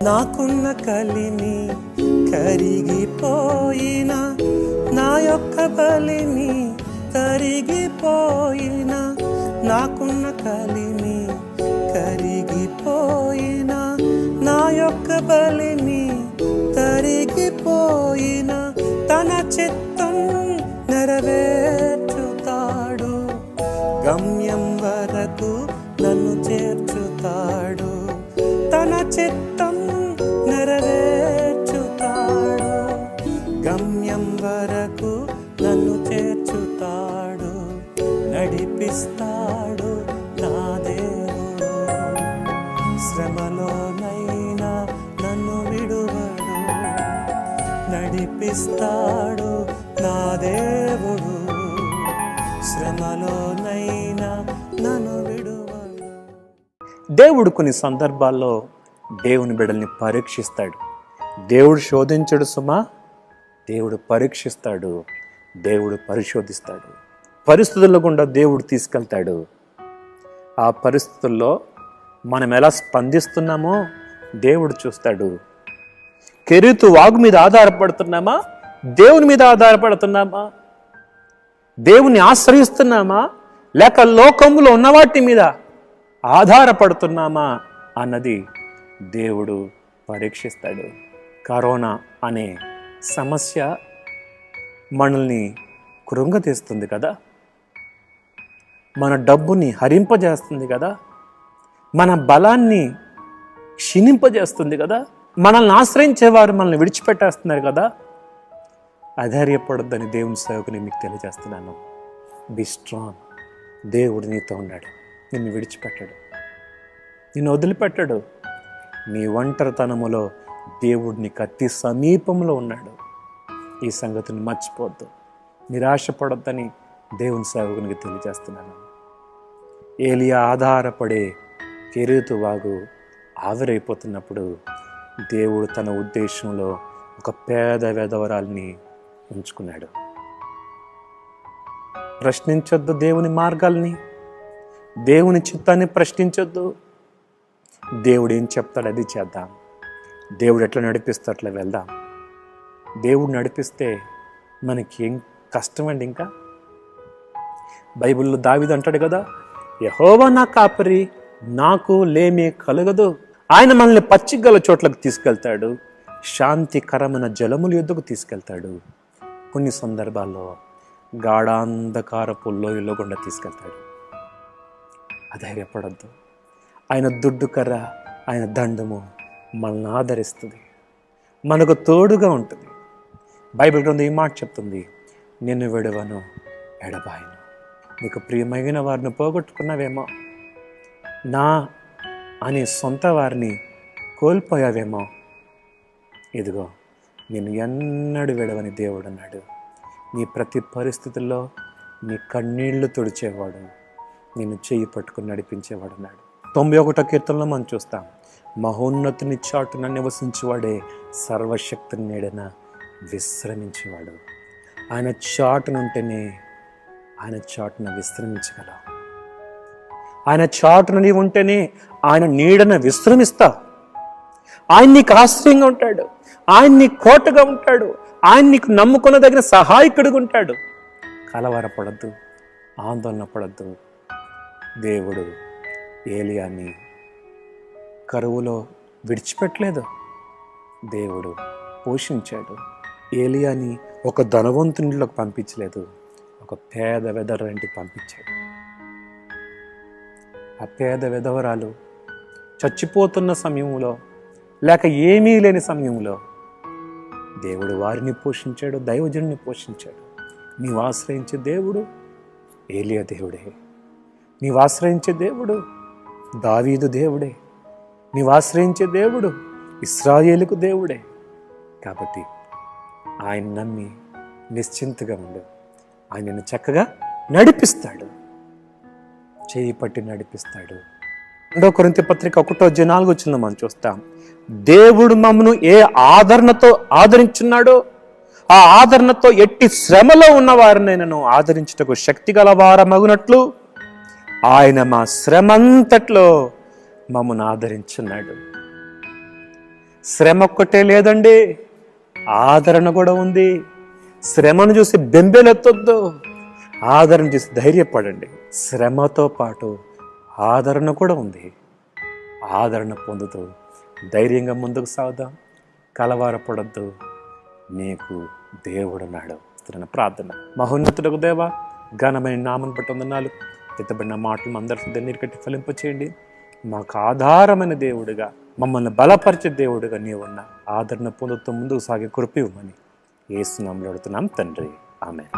నాకున్న కలిమి కరిగిపోయిన, నా యొక్క బలిమి కరిగిపోయిన, నాకున్న కలిమి కరిగిపోయిన, నా యొక్క బలిమి కరిగిపోయిన, తన చిత్తం నెరవేర్చుతాడు, గమ్యం వరకు నన్ను చేర్చుతాడు, తన చిత్తం నెరవేర్చుతాడు, గమ్యం వరకు నన్ను చేర్చుతాడు, నడిపిస్తాడు నా దేవుడు, శ్రమలోనైనా నన్ను విడువడు, నడిపిస్తాడు నా దేవుడు, శ్రమలోనైనా నన్ను విడువడు. దేవుడు కొన్ని సందర్భాల్లో దేవుని బిడ్డల్ని పరీక్షిస్తాడు. దేవుడు శోధించడు సుమా, దేవుడు పరీక్షిస్తాడు, దేవుడు పరిశోధిస్తాడు. పరిస్థితుల గుండా దేవుడు తీసుకెళ్తాడు. ఆ పరిస్థితుల్లో మనం ఎలా స్పందిస్తున్నామో దేవుడు చూస్తాడు. కెరీతు వాగు మీద ఆధారపడుతున్నామా, దేవుని మీద ఆధారపడుతున్నామా, దేవుని ఆశ్రయిస్తున్నామా, లేక లోకంలో ఉన్న వాటి మీద ఆధారపడుతున్నామా అన్నది దేవుడు పరీక్షిస్తాడు. కరోనా అనే సమస్య మనల్ని కృంగతీస్తుంది కదా, మన డబ్బుని హరింపజేస్తుంది కదా, మన బలాన్ని క్షీణింపజేస్తుంది కదా, మనల్ని ఆశ్రయించేవారు మనల్ని విడిచిపెట్టేస్తున్నారు కదా. అధైర్యపడొద్దని దేవుని సేవకుని మీకు తెలియజేస్తున్నాను. Be strong. దేవుడు నీతో ఉన్నాడు, నిన్ను విడిచిపెట్టాడు, నిన్ను వదిలిపెట్టాడు. నీ ఒంటరితనములో దేవుడు నీకు అతి సమీపంలో ఉన్నాడు. ఈ సంగతిని మర్చిపోవద్దు, నిరాశపడొద్దని దేవుని సేవకునికి తెలియజేస్తున్నాను. ఏలియా ఆధారపడే కెరీతు వాగు ఆవిరైపోతున్నప్పుడు దేవుడు తన ఉద్దేశంలో ఒక పేద విధవరాల్ని ఉంచుకున్నాడు. ప్రశ్నించొద్దు దేవుని మార్గాల్ని, దేవుని చిత్తాన్ని ప్రశ్నించొద్దు. దేవుడు ఏం చెప్తాడు అది చేద్దాం, దేవుడు ఎట్లా నడిపిస్తే అట్లా వెళ్దాం. దేవుడు నడిపిస్తే మనకి ఏం కష్టం అండి. ఇంకా బైబిల్లో దావీదు అంటాడు కదా, యెహోవా నా కాపరి, నాకు లేమి కలగదు. ఆయన మనల్ని పచ్చిగల చోట్లకు తీసుకెళ్తాడు, శాంతికరమైన జలముల యొద్దకు తీసుకెళ్తాడు. కొన్ని సందర్భాల్లో గాఢాంధకారపు లోయలో గుండా తీసుకెళ్తాడు. అధైర్యపడద్దు. ఆయన దుడ్డు కర్ర, ఆయన దండము మనల్ని ఆదరిస్తుంది, మనకు తోడుగా ఉంటుంది. బైబిల్ గ్రంథం ఈ మాట చెప్తుంది, నిన్ను విడవను ఎడబాయను. నీకు ప్రియమైన వారిని పోగొట్టుకున్నావేమో, నా అనే సొంత వారిని కోల్పోయావేమో, ఇదిగో నేను ఎన్నడూ విడవని దేవుడు అన్నాడు. నీ ప్రతి పరిస్థితుల్లో నీ కన్నీళ్లు తుడిచేవాడు, నిన్ను చెయ్యి పట్టుకుని నడిపించేవాడు అన్నాడు. 91వ కీర్తనలో మనం చూస్తాం, మహోన్నతుని చాటున నివసించేవాడే సర్వశక్తిని నీడన విశ్రమించేవాడు. ఆయన చాటునుంటేనే ఆయన చాటున విశ్రమించగలవు. ఆయన చాటున నీవు ఉంటేనే ఆయన నీడన విశ్రమిస్తా. ఆయన నీకు ఆశ్రయంగా ఉంటాడు, ఆయన నీ కోటగా ఉంటాడు, ఆయన నీకు నమ్ముకునదగిన సహాయకుడిగా ఉంటాడు. కలవరపడద్దు, ఆందోళన పడద్దు. దేవుడు ఏలియాని కరువులో విడిచిపెట్టలేదు, దేవుడు పోషించాడు. ఏలియాని ఒక ధనవంతునిలోకి పంపించలేదు, ఒక పేద విధవరాలికి పంపించాడు. ఆ పేద విధవరాలు చచ్చిపోతున్న సమయంలో, లేక ఏమీ లేని సమయంలో దేవుడు వారిని పోషించాడు, దైవజనుని పోషించాడు. నీవు ఆశ్రయించే దేవుడు ఏలియా దేవుడే, నీవు ఆశ్రయించే దేవుడు దావీదు దేవుడే, నీవు ఆశ్రయించే దేవుడు ఇశ్రాయేలుకు దేవుడే. కాబట్టి ఆయన నమ్మి నిశ్చింతగా ఉండు. ఆయనను చక్కగా నడిపిస్తాడు, చేయి పట్టి నడిపిస్తాడు. 2 కొరింథీ పత్రిక 1:4 మనం చూస్తాం, దేవుడు మమ్మను ఏ ఆదరణతో ఆదరించున్నాడో ఆ ఆదరణతో ఎట్టి శ్రమలో ఉన్న వారినైనను ఆదరించుటకు శక్తి గల వారమగునట్లు ఆయన మా శ్రమంతట్లో మమ్మను ఆదరించున్నాడు. శ్రమ ఒక్కటే లేదండి, ఆదరణ కూడా ఉంది. శ్రమను చూసి బెంబేలెత్తొద్దు, ఆదరణ చూసి ధైర్యపడండి. శ్రమతో పాటు ఆదరణ కూడా ఉంది. ఆదరణ పొందుతూ ధైర్యంగా ముందుకు సాగుదాం. కలవరపడద్దు, నీకు దేవుడున్నాడు. ప్రార్థన. మహోన్నతుడకు దేవా, ఘనమైన నామం బట్టి వందనాలు. ఎత్తబడిన మాటలు అందరి నీరు కట్టి ఫలింపచేయండి. మాకు ఆధారమైన దేవుడిగా, మమ్మల్ని బలపరిచే దేవుడిగా నీవున్న ఆదరణ పొందుతూ ముందుకు సాగే కృప ఇవ్వమని యేసు నామములో అడుగుతున్నాం తండ్రి. ఆమేన్.